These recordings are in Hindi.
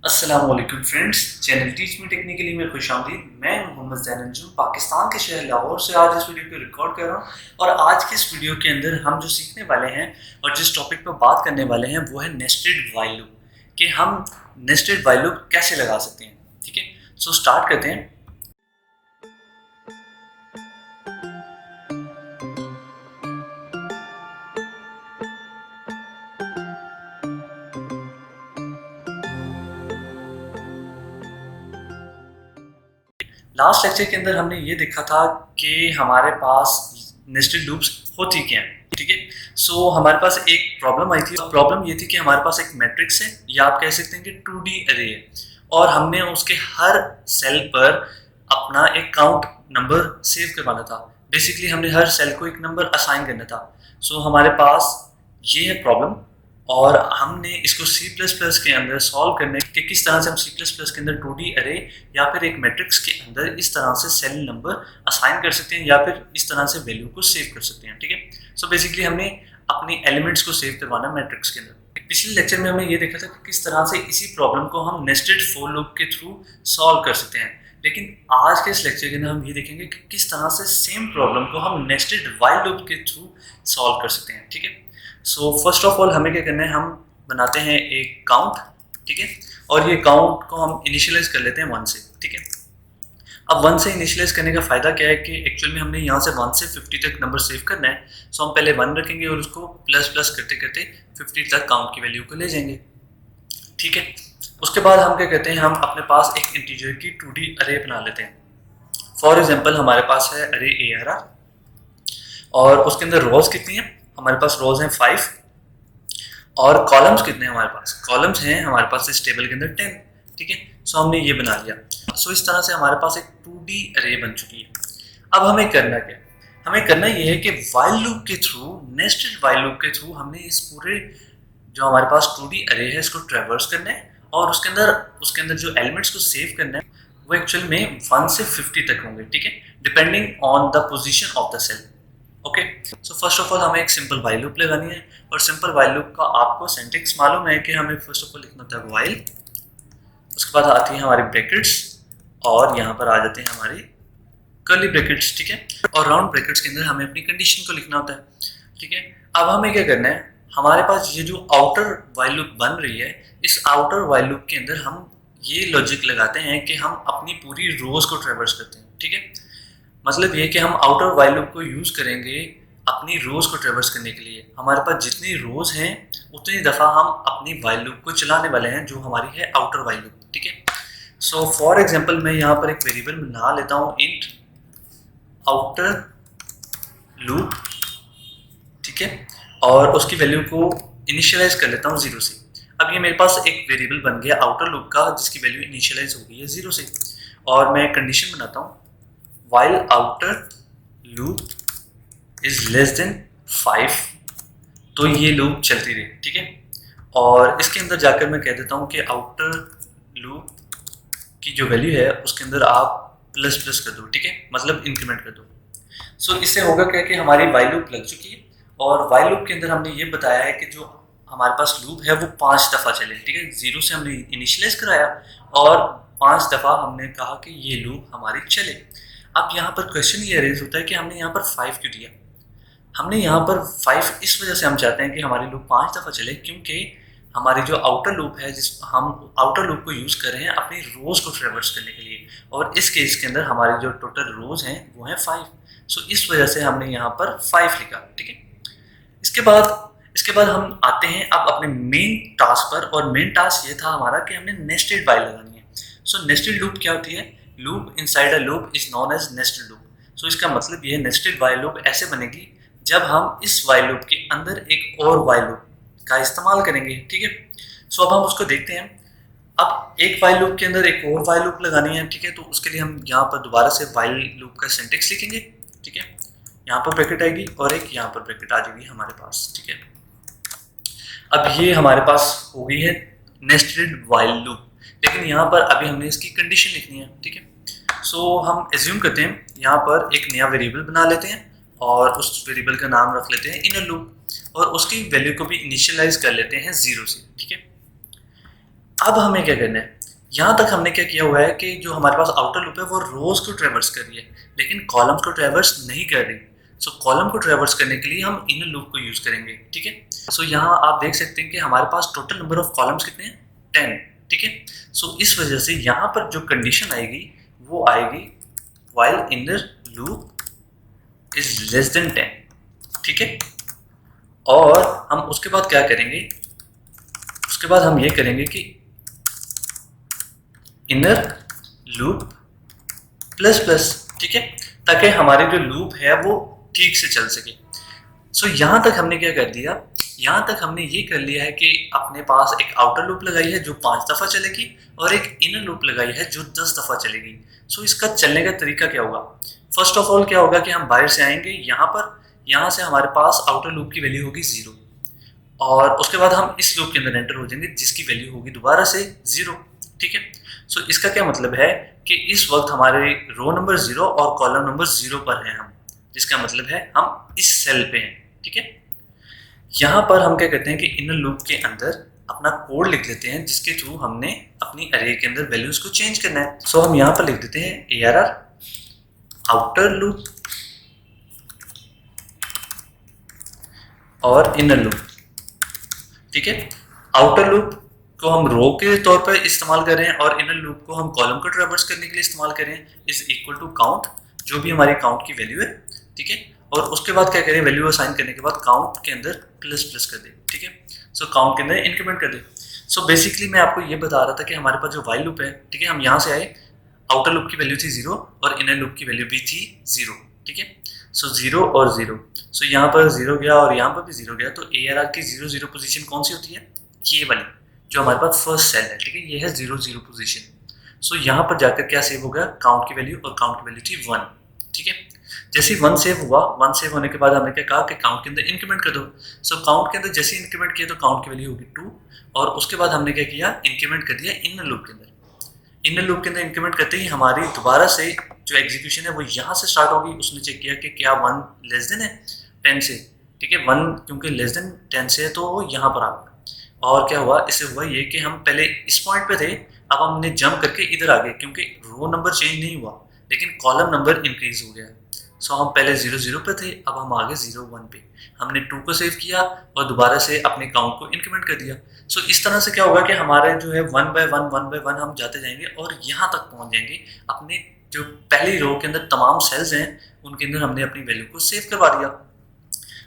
अस्सलामुअलैकुम friends, channel teach me technically में खुशामदीद। मैं मोहम्मद ज़ैन अंजुम पाकिस्तान के शहर लाहौर से आज इस वीडियो को रिकॉर्ड कर रहा हूँ। और आज के इस वीडियो के अंदर हम जो सीखने वाले हैं और जिस टॉपिक पर बात करने वाले हैं वो है नेस्टेड व्हाइल लूप, कि हम नेस्टेड व्हाइल लूप कैसे लगा सकते हैं। ठीक है, सो स्टार्ट करते हैं। लास्ट लेक्चर के अंदर हमने ये देखा था कि हमारे पास नेस्टेड लूप्स होती क्या हैं। ठीक है, सो हमारे पास एक प्रॉब्लम आई थी। प्रॉब्लम ये थी कि हमारे पास एक मैट्रिक्स है या आप कह सकते हैं कि 2D अरे है, और हमने उसके हर सेल पर अपना एक काउंट नंबर सेव करवाना था। बेसिकली हमने हर सेल को एक नंबर असाइन करना था। सो हमारे पास ये है प्रॉब्लम, और हमने इसको C++ के अंदर सॉल्व करने के किस तरह से हम C++ के अंदर 2D अरे या फिर एक मैट्रिक्स के अंदर इस तरह से सेल नंबर असाइन कर सकते हैं या फिर इस तरह से वैल्यू को सेव कर सकते हैं। ठीक है, सो बेसिकली हमने अपने एलिमेंट्स को सेव करवाना मैट्रिक्स के अंदर। पिछले लेक्चर में हमने ये देखा था कि किस तरह से इसी प्रॉब्लम को हम नेस्टेड फॉर लूप के थ्रू सॉल्व कर सकते हैं, लेकिन आज के इस लेक्चर के अंदर हम ये देखेंगे कि किस तरह से सेम प्रॉब्लम को हम नेस्टेड व्हाइल लूप के थ्रू सॉल्व कर सकते हैं। ठीक है, सो फर्स्ट ऑफ ऑल हमें क्या करना है, हम बनाते हैं एक काउंट। ठीक है, और ये काउंट को हम इनिशियलाइज कर लेते हैं 1 से। ठीक है, अब 1 से इनिशियलाइज करने का फायदा क्या है कि एक्चुअल में हमने यहाँ से 1 से 50 तक नंबर सेव करना है। सो हम पहले 1 रखेंगे और उसको प्लस प्लस करते करते 50 तक काउंट की वैल्यू को ले जाएंगे। ठीक है, उसके बाद हम क्या करते हैं, हम अपने पास एक इंटीजर की 2D अरे बना लेते हैं। फॉर एग्जाम्पल हमारे पास है अरे ARR, और उसके अंदर रोज कितनी है, हमारे पास रोज हैं 5, और कॉलम्स कितने हैं, हमारे पास कॉलम्स हैं हमारे पास इस टेबल के अंदर 10। ठीक है, सो हमने ये बना लिया। सो इस तरह से हमारे पास एक 2D अरे बन चुकी है। अब हमें करना क्या, हमें करना ये है कि व्हाइल लूप के थ्रू, नेस्टेड व्हाइल लूप के थ्रू हमने इस पूरे जो हमारे पास 2D अरे है इसको ट्रैवर्स करना है, और उसके अंदर जो एलिमेंट्स को सेव करना है वो एक्चुअल में 1 से 50 तक होंगे। ठीक है, depending on the position of the cell. Okay, so first of all हमें एक सिंपल व्हाइल लूप लगानी है, और सिंपल व्हाइल लूप का आपको सिंटैक्स मालूम है कि हमें फर्स्ट ऑफ ऑल लिखना होता है व्हाइल, उसके बाद आती है हमारी ब्रैकेट्स, और यहाँ पर आ जाते हैं हमारी कर्ली ब्रैकेट्स। ठीक है, और राउंड ब्रैकेट्स के अंदर हमें अपनी कंडीशन को लिखना होता है। ठीक है, अब हमें क्या करना है, हमारे पास ये जो आउटर व्हाइल लूप बन रही है, इस आउटर व्हाइल लूप के अंदर हम ये लॉजिक लगाते हैं कि हम अपनी पूरी रोज को ट्रैवर्स करते हैं। ठीक है, मतलब ये कि हम आउटर व्हाइल लूप को यूज करेंगे अपनी रोज को ट्रैवर्स करने के लिए। हमारे पास जितनी रोज हैं उतनी दफा हम अपनी व्हाइल लूप को चलाने वाले हैं जो हमारी है आउटर व्हाइल लूप। ठीक है, सो फॉर एग्जांपल मैं यहाँ पर एक वेरिएबल बना लेता हूँ इंट आउटर लूप। ठीक है, और उसकी वैल्यू को इनिशियलाइज कर लेता हूँ 0 से। अब ये मेरे पास एक वेरिएबल बन गया आउटर लूप का जिसकी वैल्यू इनिशियलाइज हो गई है 0 से, और मैं कंडीशन बनाता हूँ while outer loop is less than 5, तो ये लूप चलती रहे। ठीक है, और इसके अंदर जाकर मैं कह देता हूँ कि आउटर लूप की जो वैल्यू है उसके अंदर आप प्लस प्लस कर दो। ठीक है, मतलब इंक्रीमेंट कर दो। सो इससे होगा क्या कि हमारी व्हाइल लूप लग चुकी है, और व्हाइल लूप के अंदर हमने ये बताया है कि जो हमारे पास लूप है वो 5 दफ़ा चले। ठीक है, 0 से हमने इनिशियलाइज कराया और 5 दफ़ा हमने कहा कि ये लूप हमारी चले। अब यहाँ पर क्वेश्चन ये रेज होता है कि हमने यहाँ पर 5 क्यों दिया। हमने यहाँ पर 5 इस वजह से हम चाहते हैं कि हमारी लूप 5 दफ़ा चले, क्योंकि हमारी जो आउटर लूप है, जिस हम आउटर लूप को यूज़ कर रहे हैं अपनी रोज़ को ट्रैवर्स करने के लिए, और इस केस के अंदर हमारी जो टोटल रोज़ हैं वो हैं 5। सो इस वजह से हमने यहाँ पर 5 लिखा। ठीक है, इसके बाद हम आते हैं अब अपने मेन टास्क पर, और मेन टास्क ये था हमारा कि हमने नेस्टेड व्हाइल लगानी है। सो नेस्टेड लूप क्या होती है, loop inside a loop is known as nested loop. So इसका मतलब ये नेस्टेड व्हाइल लूप ऐसे बनेगी जब हम इस व्हाइल लूप के अंदर एक और व्हाइल लूप का इस्तेमाल करेंगे। ठीक है, सो अब हम उसको देखते हैं। अब एक व्हाइल लूप के अंदर एक और व्हाइल लूप लगानी है। ठीक है, तो उसके लिए हम यहाँ पर दोबारा से व्हाइल लूप का सिंटैक्स लिखेंगे। ठीक है, यहाँ पर ब्रैकेट आएगी और एक यहाँ पर ब्रैकेट आ जाएगी हमारे पास। ठीक है, अब ये हमारे पास हो गई है नेस्टेड व्हाइल लूप, लेकिन यहाँ पर अभी हमने इसकी कंडीशन लिखनी है। ठीक है, सो हम एज्यूम करते हैं यहाँ पर एक नया वेरिएबल बना लेते हैं, और उस वेरिएबल का नाम रख लेते हैं इनर लूप, और उसकी वैल्यू को भी इनिशियलाइज कर लेते हैं 0 से। ठीक है, अब हमें क्या करना है, यहाँ तक हमने क्या किया हुआ है कि जो हमारे पास आउटर लूप है वो रोज को ट्रेवर्स कर रही है लेकिन कॉलम्स को ट्रेवर्स नहीं कर रही। सो कॉलम को ट्रेवर्स करने के लिए हम इनर लूप को यूज करेंगे, ठीक है। सो यहाँ आप देख सकते हैं कि हमारे पास टोटल नंबर ऑफ कॉलम्स कितने हैं, 10, ठीक है। सो इस वजह से यहाँ पर जो कंडीशन आएगी वो आएगी while inner loop is less than 10, ठीक है। और हम उसके बाद क्या करेंगे, उसके बाद हम ये करेंगे कि इनर लूप प्लस प्लस, ठीक है, ताकि हमारी जो लूप है वो ठीक से चल सके। सो यहाँ तक हमने क्या कर दिया, यहाँ तक हमने ये कर लिया है कि अपने पास एक आउटर लूप लगाई है जो 5 दफ़ा चलेगी और एक इनर लूप लगाई है जो 10 दफ़ा चलेगी। सो इसका चलने का तरीका क्या होगा, फर्स्ट ऑफ ऑल क्या होगा कि हम बाहर से आएंगे यहाँ पर, यहाँ से हमारे पास आउटर लूप की वैल्यू होगी 0 और उसके बाद हम इस लूप के अंदर एंटर हो जाएंगे जिसकी वैल्यू होगी दोबारा से 0, ठीक है। सो इसका क्या मतलब है कि इस वक्त हमारे रो नंबर 0 और कॉलम नंबर 0 पर हैं हम, जिसका मतलब है हम इस सेल पे हैं, ठीक है। यहाँ पर हम क्या करते हैं कि इनर लूप के अंदर अपना कोड लिख लेते हैं जिसके थ्रू हमने अपनी अरे के अंदर वैल्यूज को चेंज करना है। सो हम यहाँ पर लिख देते हैं ARR आउटर लूप और इनर लूप, ठीक है। आउटर लूप को हम रो के तौर पर इस्तेमाल कर रहे हैं और इनर लूप को हम कॉलम को ट्रैवर्स करने के लिए इस्तेमाल कर रहे हैं, इज इक्वल टू काउंट, जो भी हमारी काउंट की वैल्यू है, ठीक है। और उसके बाद क्या करें, वैल्यू असाइन करने के बाद काउंट के अंदर प्लस प्लस कर दे, ठीक है। सो काउंट के अंदर इंक्रीमेंट कर दे। सो बेसिकली मैं आपको ये बता रहा था कि हमारे पास जो वाइल लूप है, ठीक है, हम यहाँ से आए, आउटर लूप की वैल्यू थी 0 और इनर लूप की वैल्यू भी थी 0, ठीक है। सो 0 और 0, सो यहाँ पर 0 गया और यहाँ पर भी 0 गया, तो ARR की 0 0 पोजीशन कौन सी होती है, ये वाली जो हमारे पास फर्स्ट सेल है, ठीक है, ये है 0 0 पोजीशन। सो यहाँ पर जाकर क्या सेव हो गया, काउंट की वैल्यू, और काउंट की वैल्यू थी 1, ठीक है। जैसे ही 1 सेव हुआ, 1 सेव होने के बाद हमने क्या कहा कि काउंट के अंदर इंक्रीमेंट कर दो। सो काउंट के अंदर जैसे ही इंक्रीमेंट किया तो काउंट की वैल्यू होगी 2 और उसके बाद हमने क्या किया, इंक्रीमेंट कर दिया इनर लूप के अंदर। इनर लूप के अंदर इंक्रीमेंट करते ही हमारी दोबारा से जो एग्जीक्यूशन है वो यहाँ से स्टार्ट होगी। उसने चेक किया कि क्या 1 लेस देन है 10 से, ठीक है, 1 क्योंकि लेस देन 10 से है तो वो यहाँ पर आ गया। और क्या हुआ, इससे हुआ ये कि हम पहले इस पॉइंट पे थे, अब हमने जंप करके इधर आ गए क्योंकि रो नंबर चेंज नहीं हुआ लेकिन कॉलम नंबर इंक्रीज हो गया। सो हम पहले 0 0 पे थे, अब हम आ गए 0 1 पे। हमने 2 को सेव किया और दोबारा से अपने काउंट को इंक्रीमेंट कर दिया। सो इस तरह से क्या होगा कि हमारे जो है 1 बाय 1 हम जाते जाएंगे और यहाँ तक पहुँच जाएंगे। अपने जो पहली रो के अंदर तमाम सेल्स हैं उनके अंदर हमने अपनी वैल्यू को सेव करवा दिया।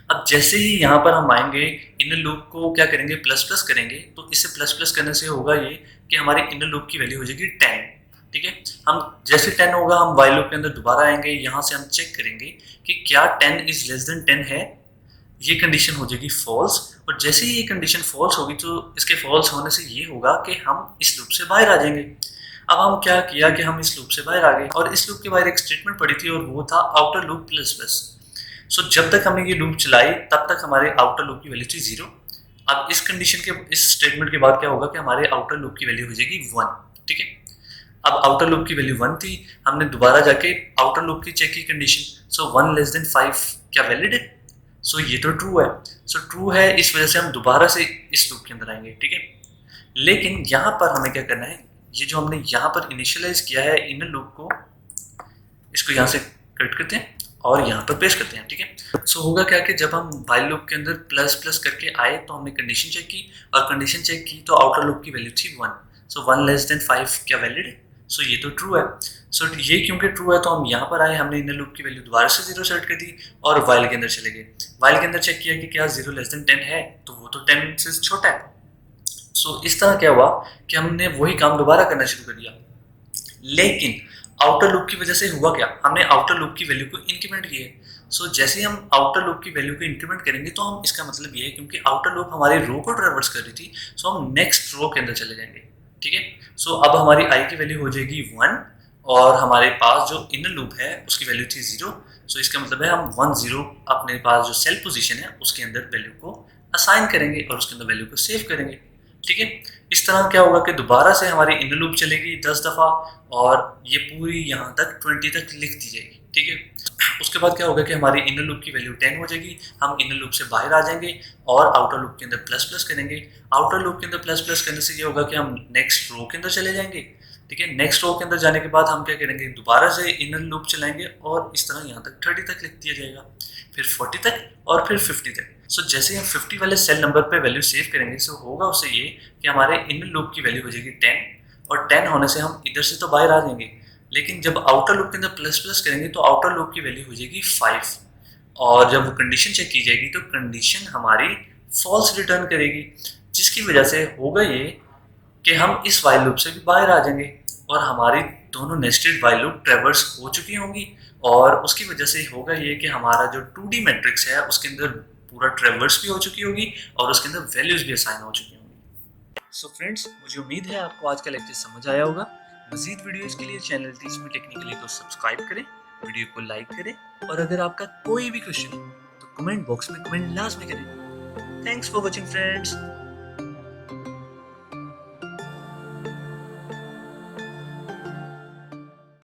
अब जैसे ही यहाँ पर हम आएंगे, इनर लूप को क्या करेंगे, प्लस प्लस करेंगे, तो इससे प्लस प्लस करने से होगा ये कि हमारी इनर लूप की वैल्यू हो जाएगी 10, ठीक है। हम जैसे 10 होगा हम वाइल लूप के अंदर दोबारा आएंगे, यहाँ से हम चेक करेंगे कि क्या 10 इज लेस देन 10 है, ये कंडीशन हो जाएगी फॉल्स। और जैसे ही ये कंडीशन फॉल्स होगी तो इसके फॉल्स होने से ये होगा कि हम इस लूप से बाहर आ जाएंगे। अब हम क्या किया कि हम इस लूप से बाहर आ गए और इस लूप के बाहर एक स्टेटमेंट पड़ी थी और वो था आउटर लूप प्लस प्लस। सो जब तक हमने ये लूप चलाई तब तक हमारे आउटर लूप की वैल्यू थी 0। अब इस कंडीशन के, इस स्टेटमेंट के बाद क्या होगा कि हमारे आउटर लूप की वैल्यू हो जाएगी 1, ठीक है। अब आउटर लूप की वैल्यू 1 थी, हमने दोबारा जाके आउटर लूप की चेक की कंडीशन, सो 1 लेस देन 5 क्या वैलिड है, सो ये तो ट्रू है। सो ट्रू है, इस वजह से हम दोबारा से इस लूप के अंदर आएंगे, ठीक है। लेकिन यहाँ पर हमें क्या करना है, ये जो हमने यहाँ पर इनिशियलाइज किया है इनर लूप को, इसको यहाँ से कट करते हैं और यहाँ पर पेस्ट करते हैं, ठीक है। सो होगा क्या कि जब हम वाइल लूप के अंदर प्लस प्लस करके आए तो हमने कंडीशन चेक की और कंडीशन चेक की तो आउटर लूप की वैल्यू थी 1। सो 1 लेस देन 5 क्या वैलिड है, सो ये तो ट्रू है। सो ये क्योंकि ट्रू है तो हम यहाँ पर आए, हमने इनर लूप की वैल्यू दोबारा से 0 सेट कर दी और वाइल के अंदर चले गए। वाइल के अंदर चेक किया कि क्या 0 लेस देन 10 है, तो वो तो 10 से छोटा है। सो इस तरह क्या हुआ कि हमने वही काम दोबारा करना शुरू कर दिया। लेकिन आउटर लूप की वजह से हुआ क्या, हमने आउटर लूप की वैल्यू को इंक्रीमेंट किया। सो जैसे ही हम आउटर लूप की वैल्यू को इंक्रीमेंट करेंगे तो हम, इसका मतलब ये है क्योंकि आउटर लूप हमारी रो को ट्रेवर्स कर रही थी, सो हम नेक्स्ट रो के अंदर चले जाएंगे, ठीक है। सो अब हमारी आई की वैल्यू हो जाएगी 1 और हमारे पास जो इनर लूप है उसकी वैल्यू थी 0। सो इसका मतलब है हम 1 0 अपने पास जो सेल पोजीशन है उसके अंदर वैल्यू को असाइन करेंगे और उसके अंदर वैल्यू को सेव करेंगे, ठीक है। इस तरह क्या होगा कि दोबारा से हमारी इनर लूप चलेगी 10 दफ़ा और ये पूरी यहाँ तक 20 तक लिख दी जाएगी, ठीक है। उसके बाद क्या होगा कि हमारी इनर लूप की वैल्यू 10 हो जाएगी, हम इनर लूप से बाहर आ जाएंगे और आउटर लूप के अंदर प्लस प्लस करेंगे। आउटर लूप के अंदर प्लस प्लस करने से ये होगा कि हम नेक्स्ट रो के अंदर चले जाएंगे, ठीक है। नेक्स्ट रो के अंदर जाने के बाद हम क्या करेंगे, दोबारा से इनर लूप चलाएंगे और इस तरह यहाँ तक 30 तक लिख दिया जाएगा, फिर 40 तक और फिर 50 तक। सो जैसे हम 50 वाले सेल नंबर पे वैल्यू सेव करेंगे, सो होगा उससे ये कि हमारे इनर लूप की वैल्यू हो जाएगी 10 और 10 होने से हम इधर से तो बाहर आ जाएंगे, लेकिन जब आउटर लूप के अंदर प्लस प्लस करेंगे तो आउटर लूप की वैल्यू हो जाएगी 5 और जब वो कंडीशन चेक की जाएगी तो कंडीशन हमारी फॉल्स रिटर्न करेगी, जिसकी वजह से होगा ये कि हम इस वाइल लूप से भी बाहर आ जाएंगे और हमारी दोनों नेस्टेड वाइल लूप ट्रेवर्स हो चुकी होंगी और उसकी वजह से होगा ये कि हमारा जो 2D मैट्रिक्स है उसके अंदर पूरा ट्रेवर्स भी हो चुकी होगी और उसके अंदर वैल्यूज भी असाइन हो चुकी होंगी। सो फ्रेंड्स, मुझे उम्मीद है आपको आज का लेक्चर समझ आया होगा। मजीद वीडियोस के लिए चैनल टीच मी टेक्निकली को सब्सक्राइब करें, वीडियो को लाइक करें और अगर आपका कोई भी क्वेश्चन हो तो कमेंट बॉक्स में कमेंट लाजमी करें। Thanks for watching friends.